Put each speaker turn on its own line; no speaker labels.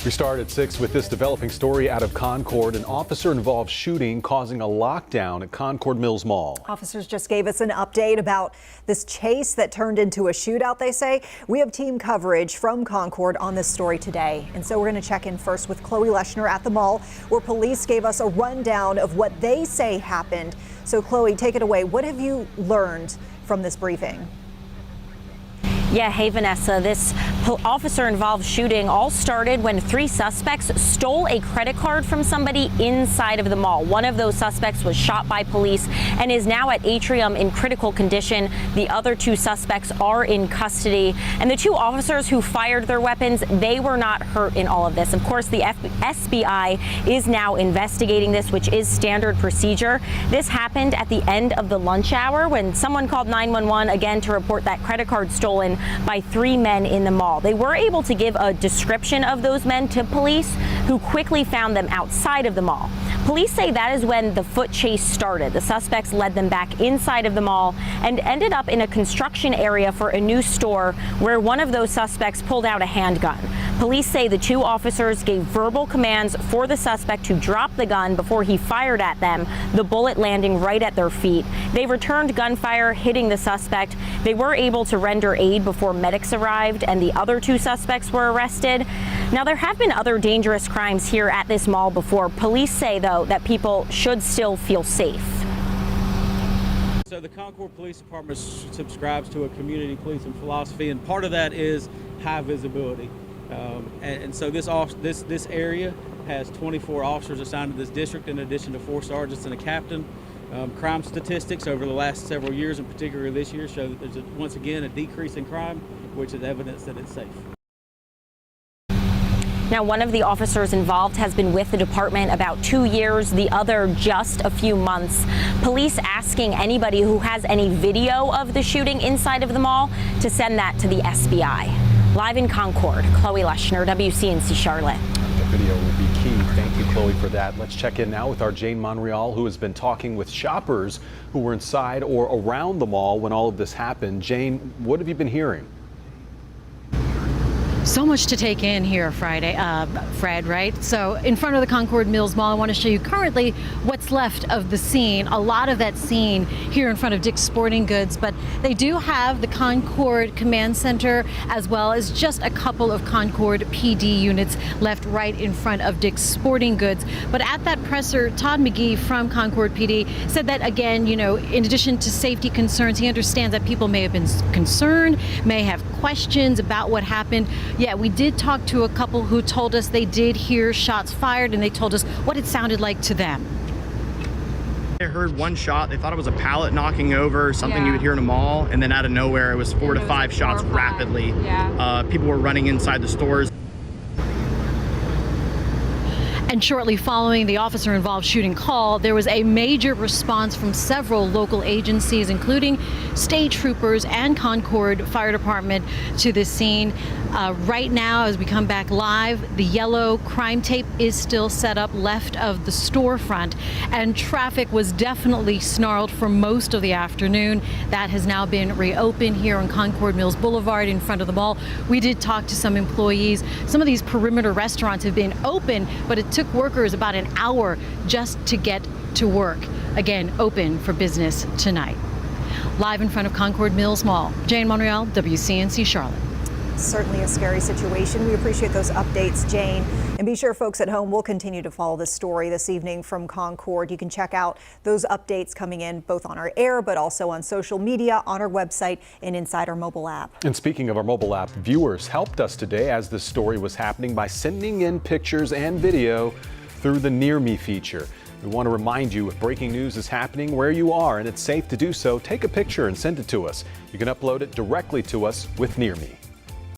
We start at 6 with this developing story out of Concord. An officer-involved shooting causing a lockdown at Concord Mills Mall.
Officers just gave us an update about this chase that turned into a shootout, they say. We have team coverage from Concord on this story today. And so we're going to check in first with Chloe Leshner at the mall, where police gave us a rundown of what they say happened. So Chloe, take it away. What have you learned from this briefing?
Yeah, hey Vanessa, this officer-involved shooting all started when 3 suspects stole a credit card from somebody inside of the mall. One of those suspects was shot by police and is now at Atrium in critical condition. The other 2 suspects are in custody. And the 2 officers who fired their weapons, they were not hurt in all of this. Of course, the SBI is now investigating this, which is standard procedure. This happened at the end of the lunch hour when someone called 911 again to report that credit card stolen by 3 men in the mall. They were able to give a description of those men to police, who quickly found them outside of the mall. Police say that is when the foot chase started. The suspects led them back inside of the mall and ended up in a construction area for a new store where one of those suspects pulled out a handgun. Police say the 2 officers gave verbal commands for the suspect to drop the gun before he fired at them, the bullet landing right at their feet. They returned gunfire, hitting the suspect. They were able to render aid before medics arrived, and the other 2 suspects were arrested. Now, there have been other dangerous crimes here at this mall before. Police say, though, that people should still feel safe.
So the Concord Police Department subscribes to a community policing philosophy, and part of that is high visibility. And so this area has 24 officers assigned to this district, in addition to 4 sergeants and a captain. Crime statistics over the last several years, in particular this year, show that there's once again a decrease in crime, which is evidence that it's safe.
Now, one of the officers involved has been with the department about 2 years, the other just a few months. Police asking anybody who has any video of the shooting inside of the mall to send that to the SBI. Live in Concord, Chloe Leshner, WCNC Charlotte.
The video will be key. Thank you, Chloe, for that. Let's check in now with our Jane Monreal, who has been talking with shoppers who were inside or around the mall when all of this happened. Jane, what have you been hearing?
So much to take in here Fred, right? So in front of the Concord Mills Mall, I want to show you currently what's left of the scene. A lot of that scene here in front of Dick's Sporting Goods, but they do have the Concord Command Center as well as just a couple of Concord PD units left right in front of Dick's Sporting Goods. But at that presser, Todd McGee from Concord PD said that, again, you know, in addition to safety concerns, he understands that people may have been concerned, may have questions about what happened. Yeah, we did talk to a couple who told us they did hear shots fired, and they told us what it sounded like to them.
They heard 1 shot. They thought it was a pallet knocking over, something you would hear in a mall, and then out of nowhere it was 4 to 5 shots rapidly. People were running inside the stores.
And shortly following the officer-involved shooting call, there was a major response from several local agencies, including state troopers and Concord Fire Department, to this scene. Right now, as we come back live, the yellow crime tape is still set up left of the storefront, and traffic was definitely snarled for most of the afternoon. That has now been reopened here on Concord Mills Boulevard in front of the mall. We did talk to some employees. Some of these perimeter restaurants have been open, but it took workers about an hour just to get to work. Again, open for business tonight. Live in front of Concord Mills Mall, Jane Monreal, WCNC Charlotte.
Certainly a scary situation. We appreciate those updates, Jane. And be sure, folks at home, we'll continue to follow this story this evening from Concord. You can check out those updates coming in both on our air, but also on social media, on our website, and inside our mobile app.
And speaking of our mobile app, viewers helped us today as this story was happening by sending in pictures and video through the Near Me feature. We want to remind you, if breaking news is happening where you are and it's safe to do so, take a picture and send it to us. You can upload it directly to us with Near Me.